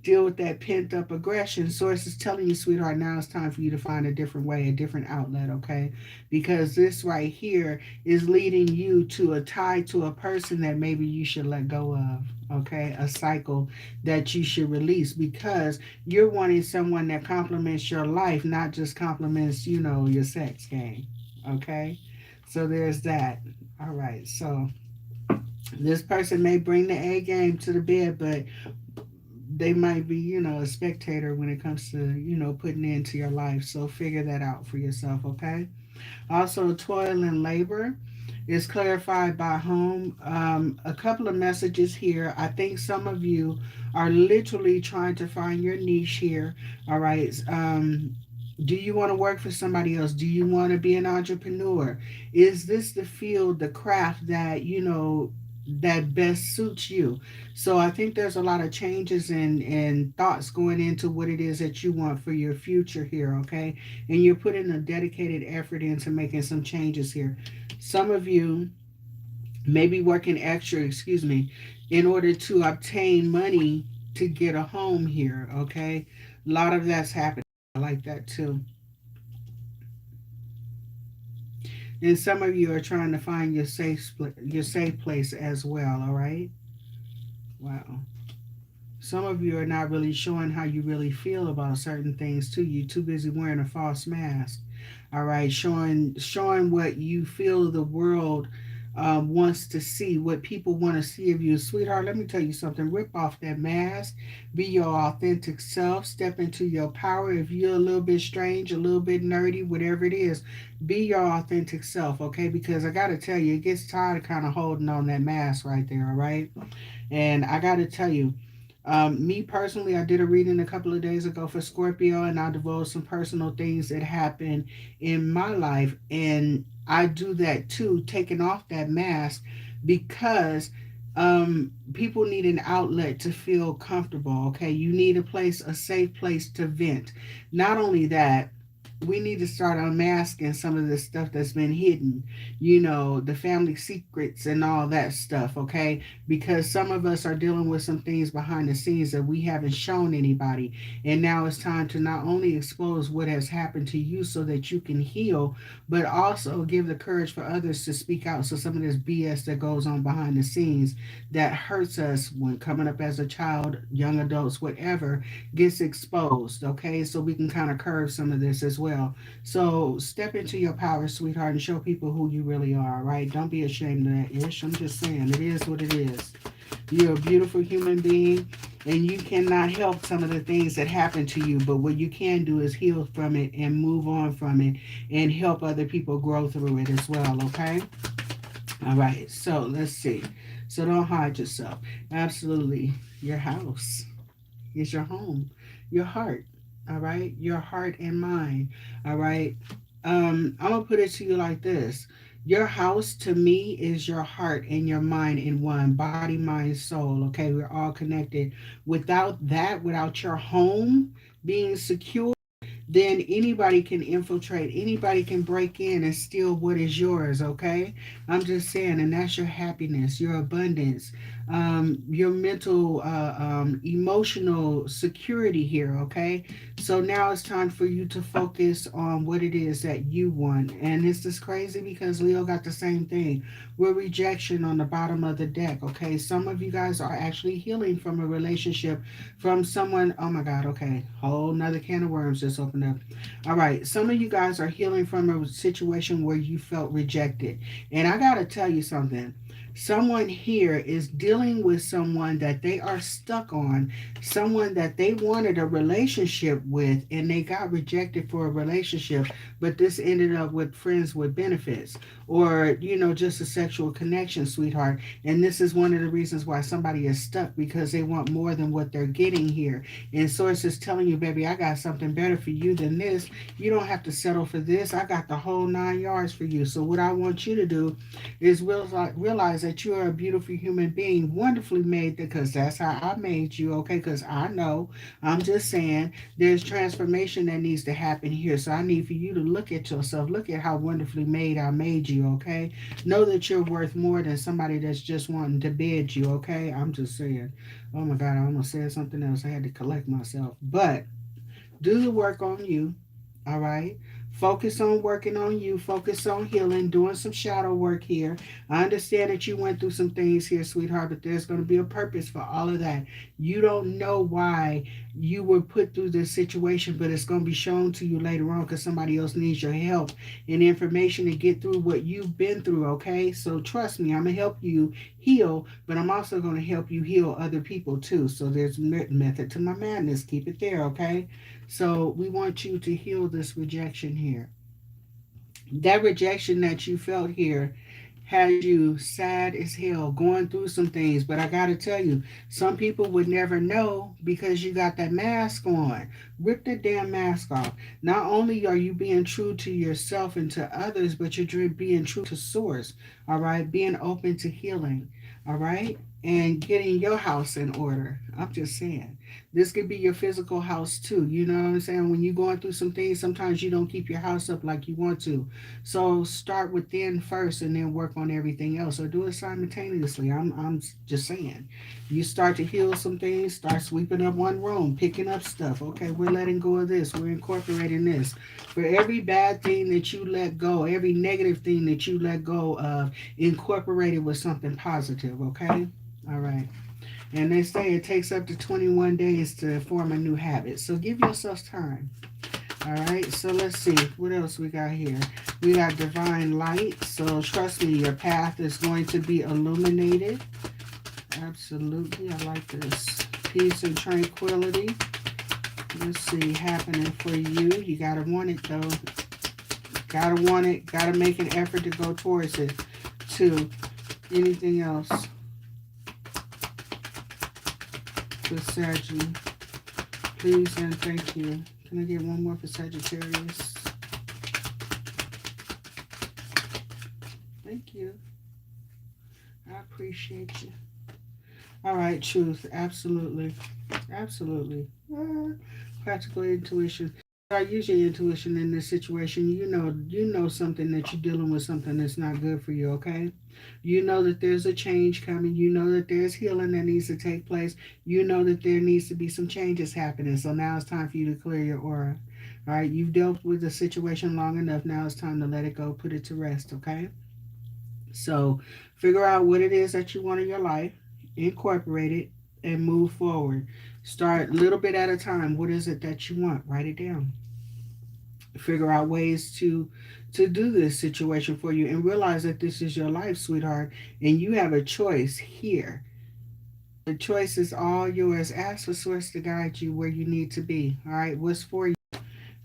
deal with that pent up aggression. Source is telling you, sweetheart, now it's time for you to find a different way, a different outlet, okay? Because this right here is leading you to a tie to a person that maybe you should let go of, okay? A cycle that you should release, because you're wanting someone that complements your life, not just complements, your sex game, okay? So there's that. All right, so this person may bring the A game to the bed, but they might be, a spectator when it comes to, putting into your life. So figure that out for yourself, okay? Also, toil and labor is clarified by home. A couple of messages here. I think some of you are literally trying to find your niche here. All right. Do you want to work for somebody else? Do you want to be an entrepreneur? Is this the field, the craft that, that best suits you? So I think there's a lot of changes and thoughts going into what it is that you want for your future here, okay? And you're putting a dedicated effort into making some changes here. Some of you may be working extra, excuse me, in order to obtain money to get a home here, okay? A lot of that's happening. I like that too. And some of you are trying to find your safe place as well, all right? Wow. Some of you are not really showing how you really feel about certain things too. You're too busy wearing a false mask. All right, showing what you feel the world wants to see, what people want to see of you. Sweetheart, let me tell you something. Rip off that mask. Be your authentic self. Step into your power. If you're a little bit strange, a little bit nerdy, whatever it is, be your authentic self, okay? Because I got to tell you, it gets tired of kind of holding on that mask right there, all right? And I got to tell you, me personally, I did a reading a couple of days ago for Scorpio, and I divulged some personal things that happened in my life. And I do that too, taking off that mask, because people need an outlet to feel comfortable. Okay, you need a place, a safe place to vent. Not only that, we need to start unmasking some of the stuff that's been hidden, you know, the family secrets and all that stuff, okay? Because some of us are dealing with some things behind the scenes that we haven't shown anybody. And now it's time to not only expose what has happened to you so that you can heal, but also give the courage for others to speak out. So some of this BS that goes on behind the scenes that hurts us when coming up as a child, young adults, whatever, gets exposed, okay? So we can kind of curve some of this as well. So step into your power, sweetheart, and show people who you really are, right? Don't be ashamed of that ish. I'm just saying, it is what it is. You're a beautiful human being, and you cannot help some of the things that happen to you, but what you can do is heal from it and move on from it and help other people grow through it as well, okay? All right, so let's see. So don't hide yourself. Absolutely. Your house is your home, your heart, all right? Your heart and mind, all right? I'm gonna put it to you like this. Your house to me is your heart and your mind in one, body, mind, soul. Okay, we're all connected. Without that, without your home being secure, then anybody can infiltrate, anybody can break in and steal what is yours, okay? I'm just saying, and that's your happiness, your abundance, your mental, emotional security here, okay? So now it's time for you to focus on what it is that you want. And it's just crazy because Leo got the same thing. We're rejection on the bottom of the deck, okay? Some of you guys are actually healing from a relationship from someone. Oh my God, okay. Whole nother can of worms just opened up. All right. Some of you guys are healing from a situation where you felt rejected. And I got to tell you something. Someone here is dealing with someone that they are stuck on, someone that they wanted a relationship with, and they got rejected for a relationship, but this ended up with friends with benefits or, you know, just a sexual connection, sweetheart. And this is one of the reasons why somebody is stuck because they want more than what they're getting here. And Source is telling you, baby, I got something better for you than this. You don't have to settle for this. I got the whole 9 yards for you. So, what I want you to do is realize that you are a beautiful human being, wonderfully made because that's how I made you, okay? Because I know, I'm just saying, there's transformation that needs to happen here. So, I need for you to look at yourself. Look at how wonderfully made I made you, okay? Know that you're worth more than somebody that's just wanting to bed you, okay? I'm just saying. Oh my God, I almost said something else. I had to collect myself. But do the work on you, all right? Focus on working on you. Focus on healing, doing some shadow work here. I understand that you went through some things here, sweetheart, but there's going to be a purpose for all of that. You don't know why you were put through this situation, but it's going to be shown to you later on because somebody else needs your help and information to get through what you've been through, okay? So trust me, I'm going to help you heal, but I'm also going to help you heal other people too. So there's method to my madness. Keep it there, okay? So we want you to heal this rejection here. That rejection that you felt here has you sad as hell, going through some things. But I got to tell you, some people would never know because you got that mask on. Rip the damn mask off. Not only are you being true to yourself and to others, but you're being true to source. All right, being open to healing. All right, and getting your house in order. I'm just saying. This could be your physical house too. You know what I'm saying? When you're going through some things, sometimes you don't keep your house up like you want to. So start within first and then work on everything else. Or do it simultaneously. I'm just saying. You start to heal some things, start sweeping up one room, picking up stuff. Okay, we're letting go of this. We're incorporating this. For every bad thing that you let go, every negative thing that you let go of, incorporate it with something positive. Okay? All right. And they say it takes up to 21 days to form a new habit. So give yourself time. All right, so let's see. What else we got here? We got divine light. So trust me, your path is going to be illuminated. Absolutely, I like this. Peace and tranquility. Let's see, happening for you. You got to want it, though. Got to want it. Got to make an effort to go towards it, too. Anything else? For Saggy, please and thank you. Can I get one more for Sagittarius? Thank you. I appreciate you. All right, truth. Absolutely. Absolutely. Practical intuition. I use your intuition in this situation. You know something that you're dealing with something that's not good for you, okay? You know that there's a change coming. You know that there's healing that needs to take place. You know that there needs to be some changes happening. So now it's time for you to clear your aura. All right, you've dealt with the situation long enough. Now it's time to let it go, put it to rest, okay? So figure out what it is that you want in your life, incorporate it, and move forward. Start little bit at a time. What is it that you want? Write it down. Figure out ways to do this situation for you and realize that this is your life, sweetheart, and you have a choice here. The choice is all yours. Ask for source to guide you where you need to be. All right, what's for you?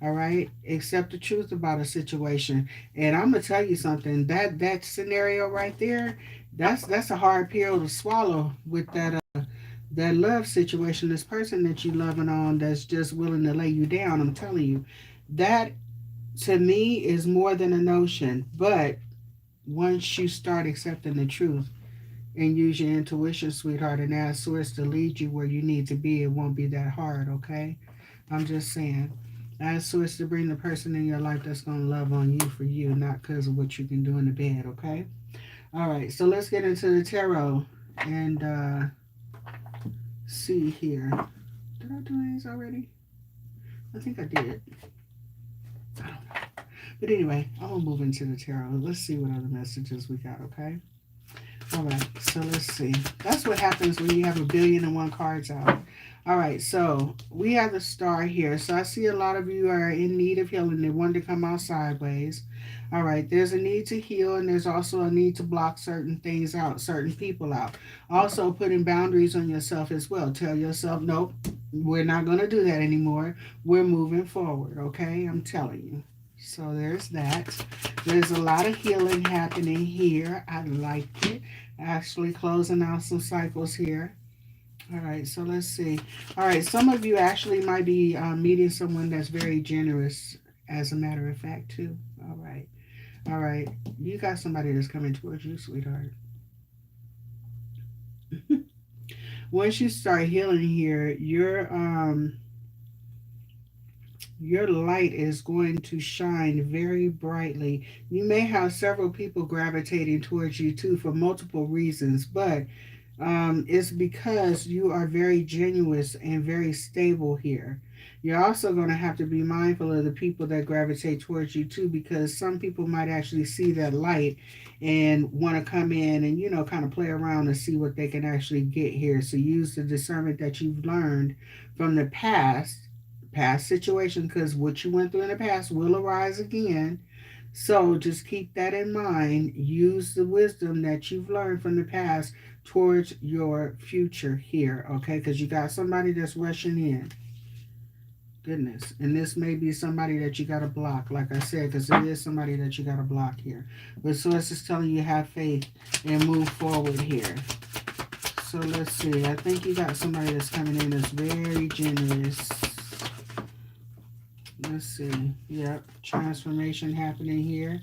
All right, accept the truth about a situation. And I'm gonna tell you something. That scenario right there, that's a hard pill to swallow with that love situation. This person that you loving on that's just willing to lay you down. I'm telling you, that to me is more than a notion. But once you start accepting the truth and use your intuition, sweetheart, and ask source to lead you where you need to be, it won't be that hard, okay? I'm just saying. Ask source to bring the person in your life that's going to love on you for you, not because of what you can do in the bed, okay? All right, so let's get into the tarot and see here. Did I do these already? I think I did. I don't know. But anyway, I'm going to move into the tarot. Let's see what other messages we got, okay? All right, so let's see. That's what happens when you have 1,000,000,001 cards out. All right, so we have the star here. So I see a lot of you are in need of healing. They want to come out sideways. All right, there's a need to heal, and there's also a need to block certain things out, certain people out. Also, putting boundaries on yourself as well. Tell yourself, nope, we're not going to do that anymore. We're moving forward, okay? I'm telling you. So there's that. There's a lot of healing happening here. I like it. Actually closing out some cycles here. All right, so let's see. All right, some of you actually might be meeting someone that's very generous, as a matter of fact, too. All right. All right. You got somebody that's coming towards you, sweetheart. Once you start healing here, your light is going to shine very brightly. You may have several people gravitating towards you too for multiple reasons, but it's because you are very genuine and very stable here. You're also going to have to be mindful of the people that gravitate towards you too, because some people might actually see that light and want to come in and, kind of play around and see what they can actually get here. So use the discernment that you've learned from the past situation, because what you went through in the past will arise again. So just keep that in mind. Use the wisdom that you've learned from the past towards your future here, okay? Because you got somebody that's rushing in. Goodness. And this may be somebody that you got to block, like I said, because it is somebody that you got to block here. But Source is telling you have faith and move forward here. So let's see. I think you got somebody that's coming in that's very generous. Let's see. Yep. Transformation happening here.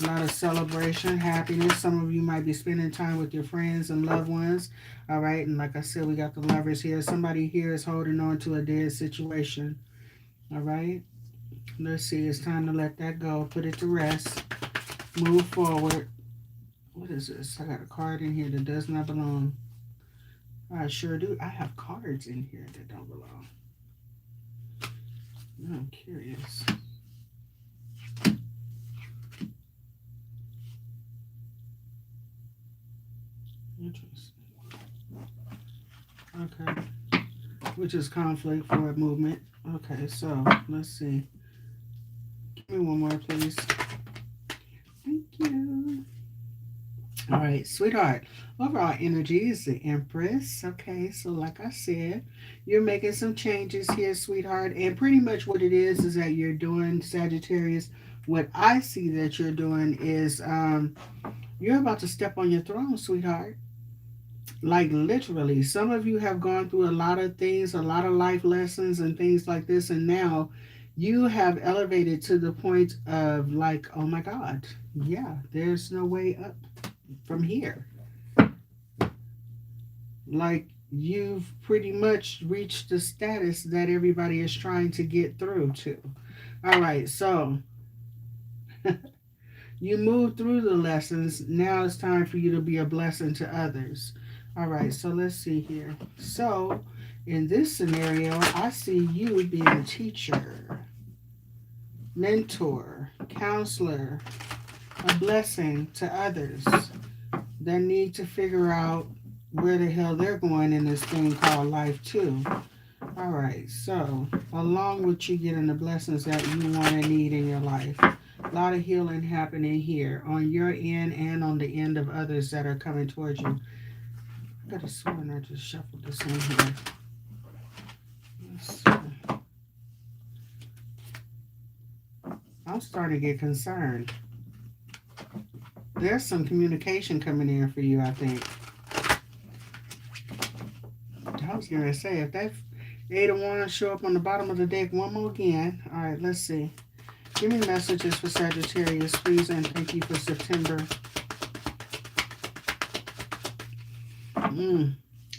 A lot of celebration, happiness. Some of you might be spending time with your friends and loved ones. All right. And like I said, we got the lovers here. Somebody here is holding on to a dead situation. All right. Let's see. It's time to let that go. Put it to rest. Move forward. What is this? I got a card in here that does not belong. I sure do. I have cards in here that don't belong. I'm curious. Interesting. Okay. Which is conflict for a movement. Okay, so let's see. Give me one more, please. Thank you. All right, sweetheart. Overall energy is the Empress. Okay, so like I said, you're making some changes here, sweetheart. And pretty much what it is that you're doing, Sagittarius. What I see that you're doing is you're about to step on your throne, sweetheart. Like literally, some of you have gone through a lot of things, a lot of life lessons and things like this. And now you have elevated to the point of like, oh my God, yeah, there's no way up from here. Like you've pretty much reached the status that everybody is trying to get through to. All right, so you move through the lessons. Now it's time for you to be a blessing to others. All right, so let's see here. So, in this scenario, I see you being a teacher, mentor, counselor, a blessing to others that need to figure out where the hell they're going in this thing called life, too. All right, so along with you getting the blessings that you want and need in your life, a lot of healing happening here on your end and on the end of others that are coming towards you. I could have sworn I just shuffled this in here. I'm starting to get concerned. There's some communication coming in for you, I think. I was going to say, if that Eight of Wands show up on the bottom of the deck one more again. All right, let's see. Give me messages for Sagittarius, please, and thank you for September.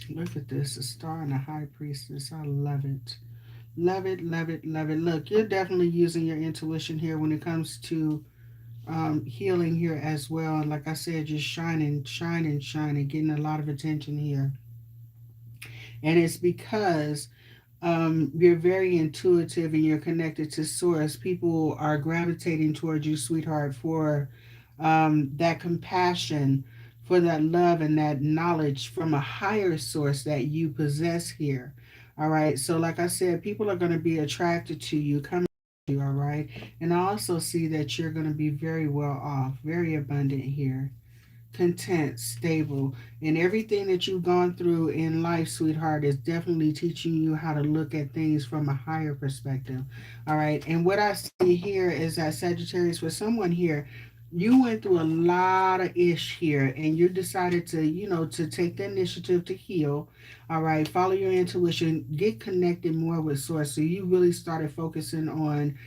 Look at this, a star and a high priestess. I love it. Love it, love it, love it. Look, you're definitely using your intuition here when it comes to healing here as well. And like I said, just shining, shining, shining, getting a lot of attention here. And it's because you're very intuitive and you're connected to source. People are gravitating towards you, sweetheart, for that compassion, for that love and that knowledge from a higher source that you possess here. All right. So, like I said, people are going to be attracted to you, coming to you. All right. And I also see that you're going to be very well off, very abundant here, content, stable, and everything that you've gone through in life, sweetheart, is definitely teaching you how to look at things from a higher perspective. All right. And what I see here is that Sagittarius, for someone here, you went through a lot of ish here and you decided to, to take the initiative to heal. All right. Follow your intuition, get connected more with source. So you really started focusing on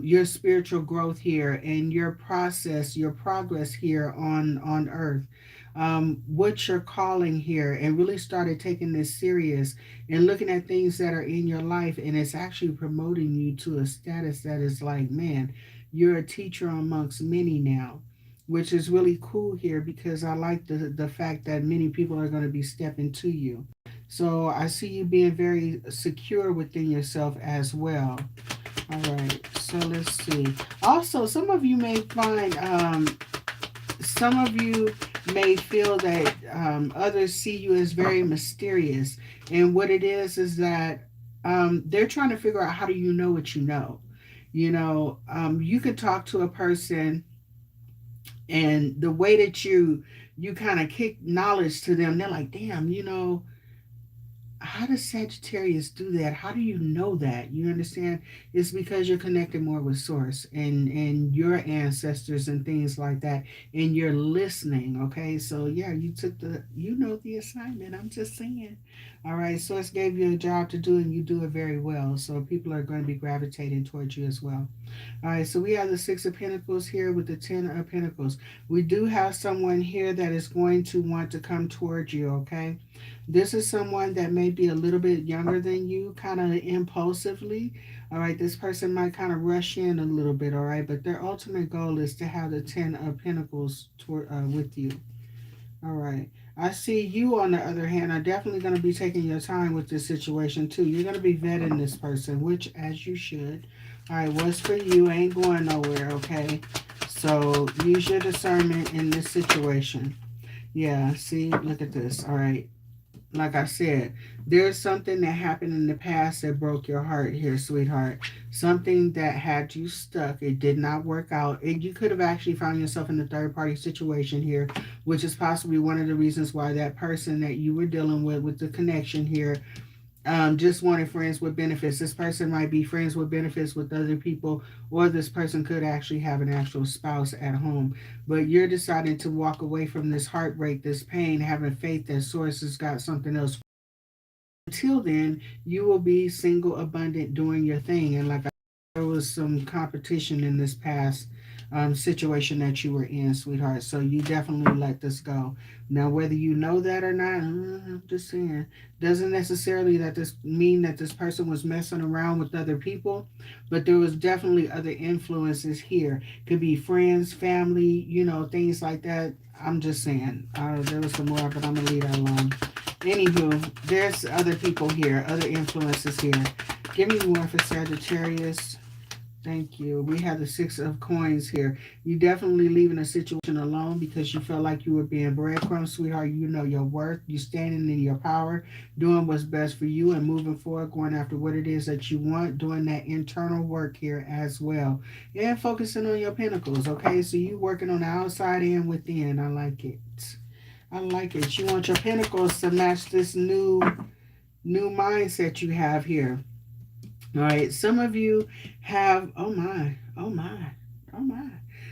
your spiritual growth here and your process, your progress here on earth, what you're calling here, and really started taking this serious and looking at things that are in your life, and it's actually promoting you to a status that is like, man, you're a teacher amongst many now, which is really cool here because I like the fact that many people are going to be stepping to you. So I see you being very secure within yourself as well. All right, so let's see. Also, some of you may feel that others see you as very mysterious, and what it is that they're trying to figure out how do you know what you know. You could talk to a person, and the way that you kind of kick knowledge to them, they're like, damn, how does Sagittarius do that? How do you know that? You understand? It's because you're connected more with source and your ancestors and things like that. And you're listening. Okay. So yeah, the assignment. I'm just saying. All right. Source gave you a job to do and you do it very well. So people are going to be gravitating towards you as well. All right. So we have the Six of Pentacles here with the Ten of Pentacles. We do have someone here that is going to want to come towards you. Okay. This is someone that may be a little bit younger than you, kind of impulsively. All right, this person might kind of rush in a little bit, all right, but their ultimate goal is to have the Ten of Pentacles with you. All right. I see you, on the other hand, are definitely going to be taking your time with this situation, too. You're going to be vetting this person, which, as you should. All right, what's for you ain't going nowhere, okay? So use your discernment in this situation. Yeah, see, look at this. All right. Like I said, there's something that happened in the past that broke your heart here, sweetheart. Something that had you stuck. It did not work out. And you could have actually found yourself in a third party situation here, which is possibly one of the reasons why that person that you were dealing with the connection here, just wanted friends with benefits. This person might be friends with benefits with other people, or this person could actually have an actual spouse at home. But you're deciding to walk away from this heartbreak, this pain, having faith that Source has got something else. Until then, you will be single, abundant, doing your thing. And like I said, there was some competition in this past situation that you were in, sweetheart. So you definitely let this go. Now, whether you know that or not, I'm just saying, doesn't necessarily that this mean that this person was messing around with other people, but there was definitely other influences here. Could be friends, family, things like that. I'm just saying. There was some more, but I'm gonna leave that alone. Anywho, there's other people here, other influences here. Give me more for Sagittarius. Thank you. We have the Six of Coins here. You definitely leaving a situation alone because you felt like you were being breadcrumbs, sweetheart. You know your worth. You standing in your power, doing what's best for you and moving forward, going after what it is that you want, doing that internal work here as well. And focusing on your pinnacles, okay? So you working on the outside and within. I like it. I like it. You want your pinnacles to match this new mindset you have here. All right, some of you have, oh my, oh my, oh my.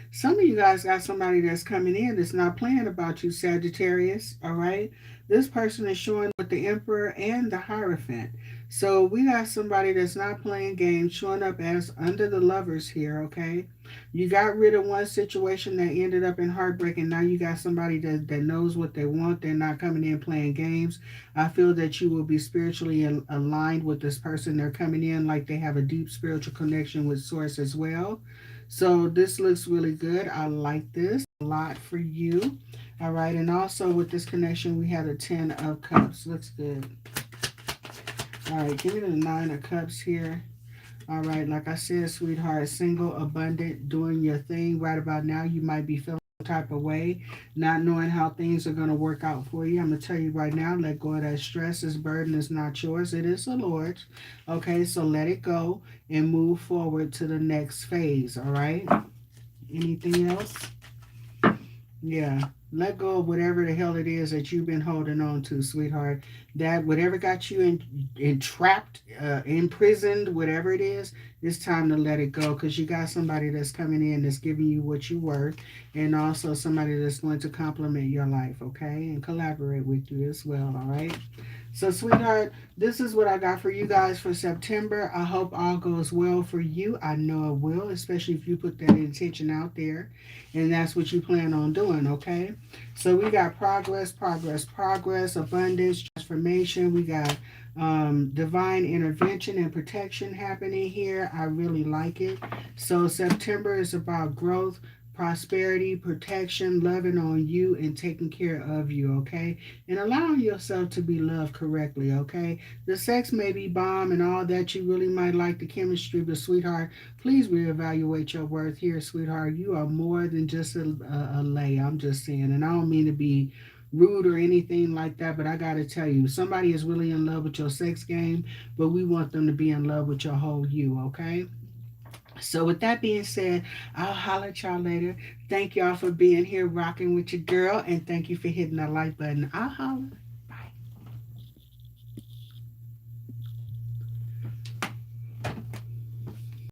Some of you guys got somebody that's coming in that's not playing about you, Sagittarius. All right, this person is showing with the Emperor and the Hierophant. So we got somebody that's not playing games showing up as under the lovers here. Okay, you got rid of one situation that ended up in heartbreak, and now you got somebody that knows what they want. They're not coming in playing games. I feel that you will be spiritually aligned with this person. They're coming in like they have a deep spiritual connection with Source as well. So this looks really good. I like this a lot for you. All right. And also with this connection, we have a 10 of Cups. Looks good. All right. Give me the 9 of Cups here. All right. Like I said, sweetheart, single, abundant, doing your thing right about now. You might be feeling type of way, not knowing how things are going to work out for you. I'm going to tell you right now, let go of that stress. This burden is not yours, it is the Lord's. Okay, so let it go and move forward to the next phase. All right, anything else? Yeah. Let go of whatever the hell it is that you've been holding on to, sweetheart. That whatever got you entrapped, imprisoned, whatever it is, it's time to let it go because you got somebody that's coming in that's giving you what you worth, and also somebody that's going to complement your life, okay, and collaborate with you as well. All right. So, sweetheart, this is what I got for you guys for September. I hope all goes well for you. I know it will, especially if you put that intention out there and that's what you plan on doing, okay? So, we got progress, progress, progress, abundance, transformation. We got divine intervention and protection happening here. I really like it. So, September is about growth, prosperity, protection, loving on you, and taking care of you, okay? And allowing yourself to be loved correctly, okay? The sex may be bomb and all that. You really might like the chemistry, but sweetheart, please reevaluate your worth here, sweetheart. You are more than just a lay. I'm just saying, and I don't mean to be rude or anything like that, but I gotta tell you, somebody is really in love with your sex game, but we want them to be in love with your whole you, okay? So with that being said, I'll holler at y'all later. Thank y'all for being here rocking with your girl, and thank you for hitting that like button. I'll holler.